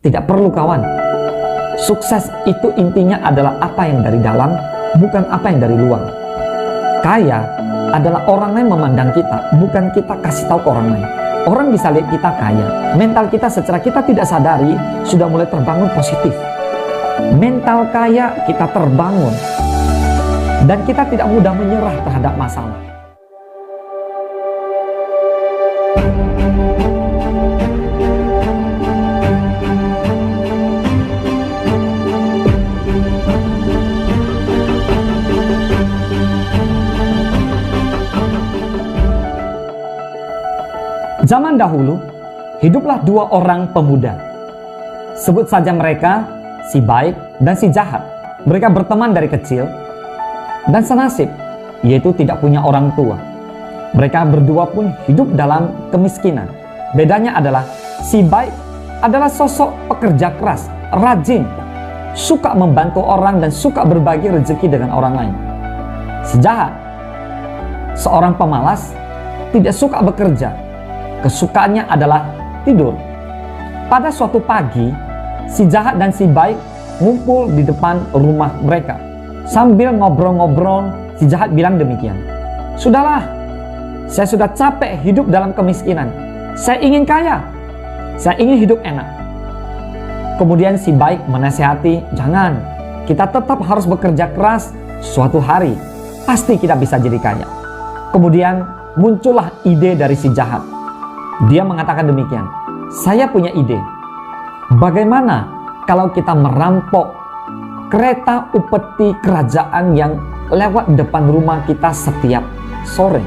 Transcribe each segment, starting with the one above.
Tidak perlu kawan. Sukses itu intinya adalah apa yang dari dalam, bukan apa yang dari luar. Kaya adalah orang lain memandang kita, bukan kita kasih tahu ke orang lain. Orang bisa lihat kita kaya. Mental kita secara kita tidak sadari sudah mulai terbangun positif. Mental kaya kita terbangun. Dan kita tidak mudah menyerah terhadap masalah. Zaman dahulu, hiduplah dua orang pemuda. Sebut saja mereka si baik dan si jahat. Mereka berteman dari kecil dan senasib, yaitu tidak punya orang tua. Mereka berdua pun hidup dalam kemiskinan. Bedanya adalah si baik adalah sosok pekerja keras, rajin, suka membantu orang dan suka berbagi rezeki dengan orang lain. Si jahat, seorang pemalas, tidak suka bekerja. Kesukaannya adalah tidur. Pada suatu pagi, si jahat dan si baik ngumpul di depan rumah mereka. Sambil ngobrol-ngobrol, si jahat bilang demikian. Sudahlah, saya sudah capek hidup dalam kemiskinan. Saya ingin kaya. Saya ingin hidup enak. Kemudian si baik menasihati, jangan. Kita tetap harus bekerja keras. Suatu hari, pasti kita bisa jadi kaya. Kemudian muncullah ide dari si jahat. Dia mengatakan demikian, saya punya ide. Bagaimana kalau kita merampok kereta upeti kerajaan yang lewat depan rumah kita setiap sore?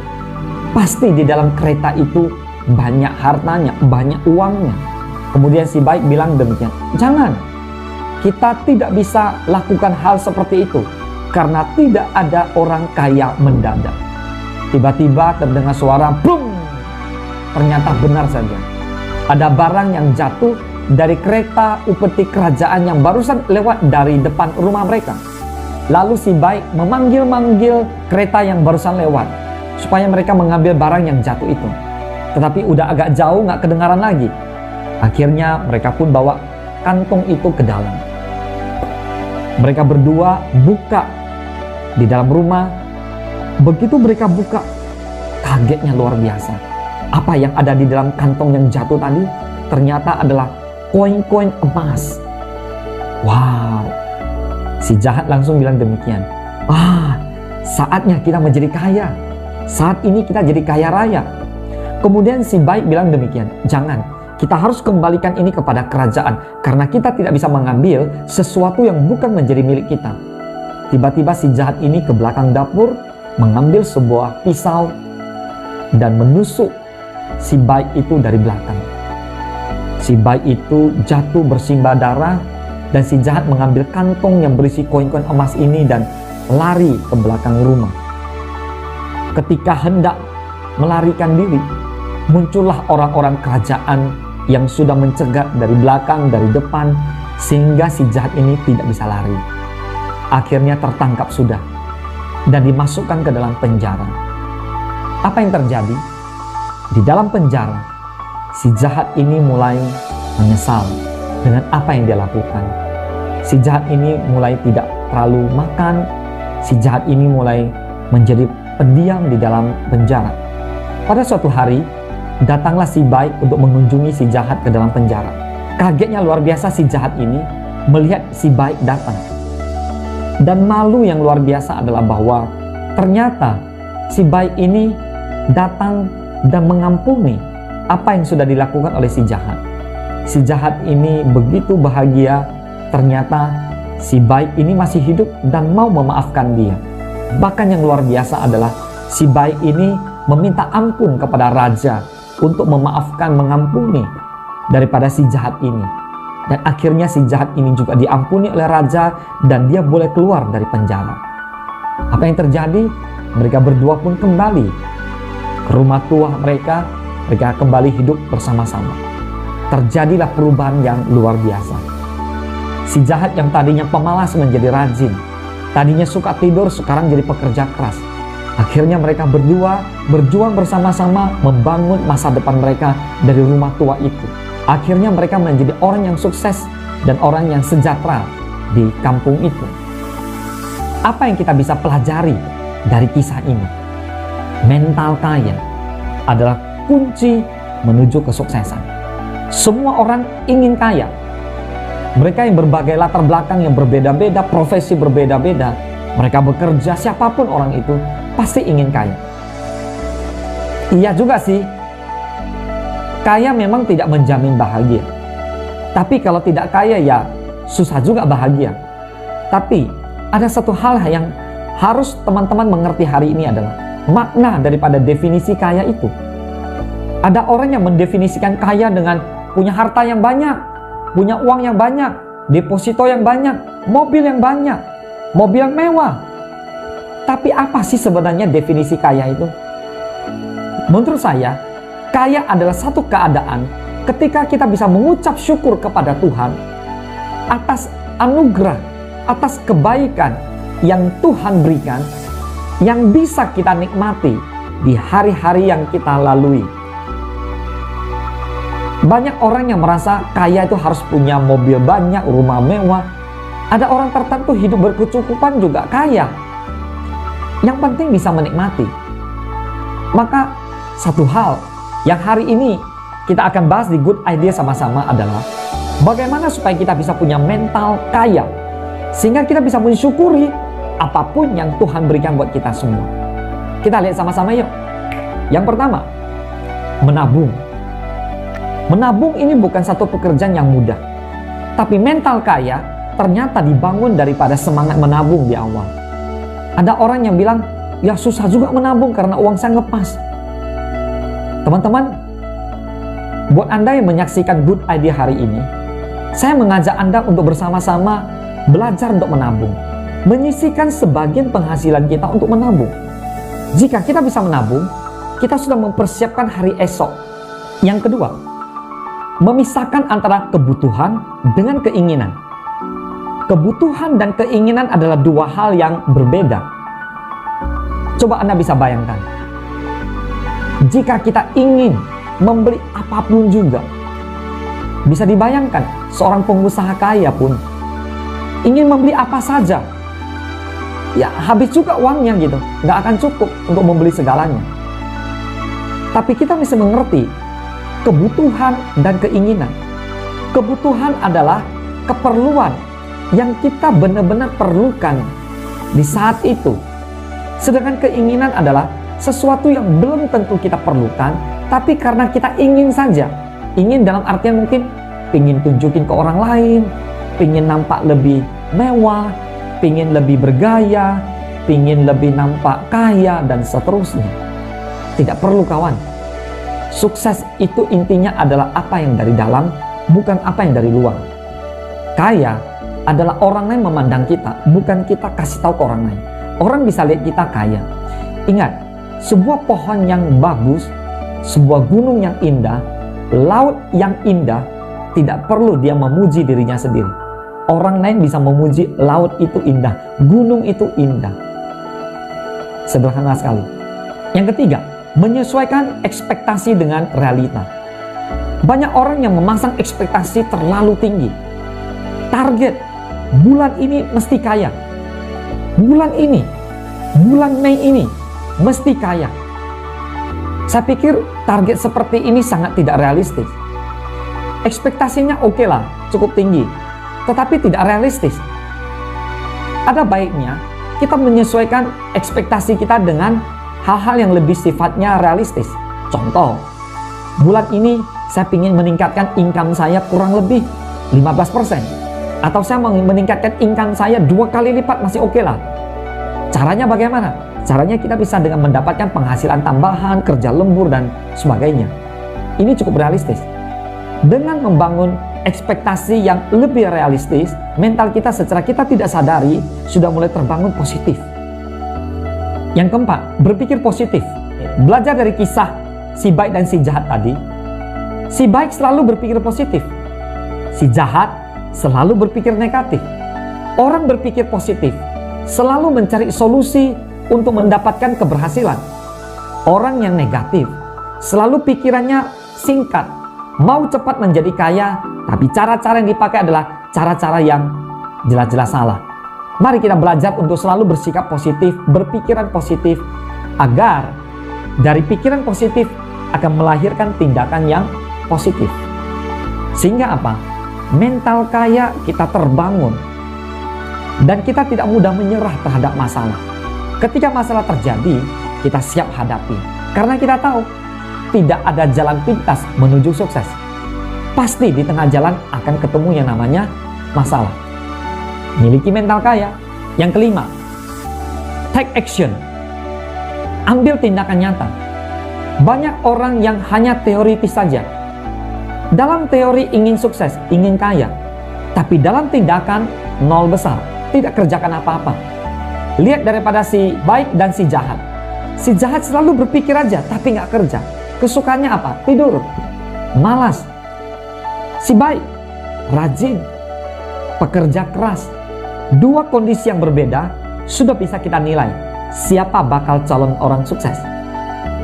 Pasti di dalam kereta itu banyak hartanya, banyak uangnya. Kemudian si baik bilang demikian, jangan. Kita tidak bisa lakukan hal seperti itu karena tidak ada orang kaya mendadak. Tiba-tiba terdengar suara brum. Ternyata benar saja. Ada barang yang jatuh dari kereta upeti kerajaan yang barusan lewat dari depan rumah mereka. Lalu si baik memanggil-manggil kereta yang barusan lewat supaya mereka mengambil barang yang jatuh itu. Tetapi udah agak jauh, nggak kedengaran lagi. Akhirnya mereka pun bawa kantong itu ke dalam. Mereka berdua buka di dalam rumah. Begitu mereka buka, kagetnya luar biasa. Apa yang ada di dalam kantong yang jatuh tadi ternyata adalah koin-koin emas. Wow. Si jahat langsung bilang demikian. Saatnya kita menjadi kaya. Saat ini kita jadi kaya raya. Kemudian si baik bilang demikian. Jangan. Kita harus kembalikan ini kepada kerajaan. Karena kita tidak bisa mengambil sesuatu yang bukan menjadi milik kita. Tiba-tiba si jahat ini ke belakang dapur, mengambil sebuah pisau dan menusuk si baik itu dari belakang. Si baik itu jatuh bersimbah darah dan si jahat mengambil kantong yang berisi koin-koin emas ini dan lari ke belakang rumah. Ketika hendak melarikan diri, muncullah orang-orang kerajaan yang sudah mencegat dari belakang, dari depan, sehingga si jahat ini tidak bisa lari. Akhirnya tertangkap sudah dan dimasukkan ke dalam penjara. Apa yang terjadi? Di dalam penjara, si jahat ini mulai menyesal dengan apa yang dia lakukan. Si jahat ini mulai tidak terlalu makan. Si jahat ini mulai menjadi pendiam di dalam penjara. Pada suatu hari, datanglah si baik untuk mengunjungi si jahat ke dalam penjara. Kagetnya luar biasa si jahat ini melihat si baik datang. Dan malu yang luar biasa adalah bahwa ternyata si baik ini datang dan mengampuni apa yang sudah dilakukan oleh si jahat. Si jahat ini begitu bahagia, ternyata si baik ini masih hidup dan mau memaafkan dia. Bahkan yang luar biasa adalah si baik ini meminta ampun kepada raja untuk memaafkan, mengampuni daripada si jahat ini. Dan akhirnya si jahat ini juga diampuni oleh raja dan dia boleh keluar dari penjara. Apa yang terjadi? Mereka berdua pun kembali ke rumah tua mereka kembali hidup bersama-sama. Terjadilah perubahan yang luar biasa. Si jahat yang tadinya pemalas menjadi rajin. Tadinya suka tidur, sekarang jadi pekerja keras. Akhirnya mereka berdua berjuang bersama-sama membangun masa depan mereka dari rumah tua itu. Akhirnya mereka menjadi orang yang sukses dan orang yang sejahtera di kampung itu. Apa yang kita bisa pelajari dari kisah ini? Mental kaya adalah kunci menuju kesuksesan. Semua orang ingin kaya. Mereka yang berbagai latar belakang yang berbeda-beda, profesi berbeda-beda, mereka bekerja, siapapun orang itu pasti ingin kaya. Iya juga sih, kaya memang tidak menjamin bahagia. Tapi kalau tidak kaya ya susah juga bahagia. Tapi ada satu hal yang harus teman-teman mengerti hari ini adalah makna daripada definisi kaya itu. Ada orang yang mendefinisikan kaya dengan punya harta yang banyak, punya uang yang banyak, deposito yang banyak, mobil yang banyak, mobil yang mewah. Tapi apa sih sebenarnya definisi kaya itu? Menurut saya, kaya adalah satu keadaan ketika kita bisa mengucap syukur kepada Tuhan atas anugerah, atas kebaikan yang Tuhan berikan, yang bisa kita nikmati di hari-hari yang kita lalui. Banyak orang yang merasa kaya itu harus punya mobil banyak, rumah mewah. Ada orang tertentu hidup berkecukupan juga kaya. Yang penting bisa menikmati. Maka satu hal yang hari ini kita akan bahas di Good Idea sama-sama adalah bagaimana supaya kita bisa punya mental kaya, sehingga kita bisa mensyukuri apapun yang Tuhan berikan buat kita semua. Kita lihat sama-sama yuk. Yang pertama, menabung. Menabung ini bukan satu pekerjaan yang mudah. Tapi mental kaya ternyata dibangun daripada semangat menabung di awal. Ada orang yang bilang, ya susah juga menabung karena uang saya ngepas. Teman-teman, buat Anda yang menyaksikan Good Idea hari ini, saya mengajak Anda untuk bersama-sama belajar untuk menabung. Menyisihkan sebagian penghasilan kita untuk menabung. Jika kita bisa menabung, kita sudah mempersiapkan hari esok. Yang kedua, memisahkan antara kebutuhan dengan keinginan. Kebutuhan dan keinginan adalah dua hal yang berbeda. Coba Anda bisa bayangkan, jika kita ingin membeli apapun juga, bisa dibayangkan seorang pengusaha kaya pun ingin membeli apa saja, ya habis juga uangnya gitu, nggak akan cukup untuk membeli segalanya. Tapi kita mesti mengerti kebutuhan dan keinginan. Kebutuhan adalah keperluan yang kita benar-benar perlukan di saat itu. Sedangkan keinginan adalah sesuatu yang belum tentu kita perlukan, tapi karena kita ingin saja. Ingin dalam artian mungkin ingin tunjukin ke orang lain, ingin nampak lebih mewah, ingin lebih bergaya, ingin lebih nampak kaya, dan seterusnya. Tidak perlu kawan. Sukses itu intinya adalah apa yang dari dalam, bukan apa yang dari luar. Kaya adalah orang lain memandang kita, bukan kita kasih tahu ke orang lain. Orang bisa lihat kita kaya. Ingat, sebuah pohon yang bagus, sebuah gunung yang indah, laut yang indah, tidak perlu dia memuji dirinya sendiri. Orang lain bisa memuji laut itu indah, gunung itu indah. Sederhana sekali. Yang ketiga, menyesuaikan ekspektasi dengan realita. Banyak orang yang memasang ekspektasi terlalu tinggi. Target, bulan ini mesti kaya. Bulan ini, bulan Mei ini, mesti kaya. Saya pikir target seperti ini sangat tidak realistis. Ekspektasinya oke lah, cukup tinggi, tetapi tidak realistis. Ada baiknya kita menyesuaikan ekspektasi kita dengan hal-hal yang lebih sifatnya realistis. Contoh, bulan ini saya ingin meningkatkan income saya kurang lebih 15%. Atau saya mau meningkatkan income saya 2 kali lipat, masih oke lah. Caranya bagaimana? Caranya kita bisa dengan mendapatkan penghasilan tambahan, kerja lembur, dan sebagainya. Ini cukup realistis. Dengan membangun ekspektasi yang lebih realistis, mental kita secara kita tidak sadari sudah mulai terbangun positif. Yang keempat, berpikir positif. Belajar dari kisah si baik dan si jahat tadi. Si baik selalu berpikir positif. Si jahat selalu berpikir negatif. Orang berpikir positif selalu mencari solusi untuk mendapatkan keberhasilan. Orang yang negatif selalu pikirannya singkat, mau cepat menjadi kaya, tapi cara-cara yang dipakai adalah cara-cara yang jelas-jelas salah. Mari kita belajar untuk selalu bersikap positif, berpikiran positif, agar dari pikiran positif akan melahirkan tindakan yang positif. Sehingga apa? Mental kaya kita terbangun, dan kita tidak mudah menyerah terhadap masalah. Ketika masalah terjadi, kita siap hadapi. Karena kita tahu, tidak ada jalan pintas menuju sukses. Pasti di tengah jalan akan ketemu yang namanya masalah. Miliki mental kaya. Yang kelima, take action. Ambil tindakan nyata. Banyak orang yang hanya teoritis saja. Dalam teori ingin sukses, ingin kaya, tapi dalam tindakan nol besar, tidak kerjakan apa-apa. Lihat daripada si baik dan si jahat. Si jahat selalu berpikir aja, tapi nggak kerja. Kesukaannya apa? Tidur, malas. Si baik, rajin, pekerja keras. Dua kondisi yang berbeda sudah bisa kita nilai siapa bakal calon orang sukses.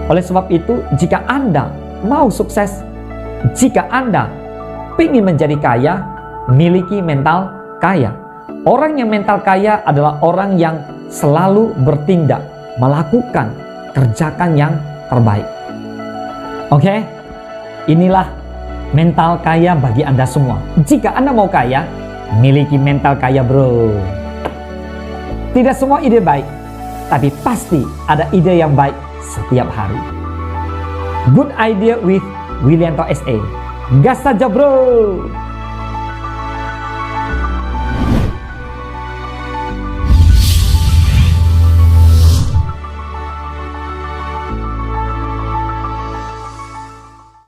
Oleh sebab itu, jika Anda mau sukses, jika Anda ingin menjadi kaya, miliki mental kaya. Orang yang mental kaya adalah orang yang selalu bertindak, melakukan, kerjakan yang terbaik. Oke, inilah mental kaya bagi Anda semua. Jika Anda mau kaya, miliki mental kaya, bro. Tidak semua ide baik, tapi pasti ada ide yang baik setiap hari. Good idea with Willianto SA. Gas saja, bro.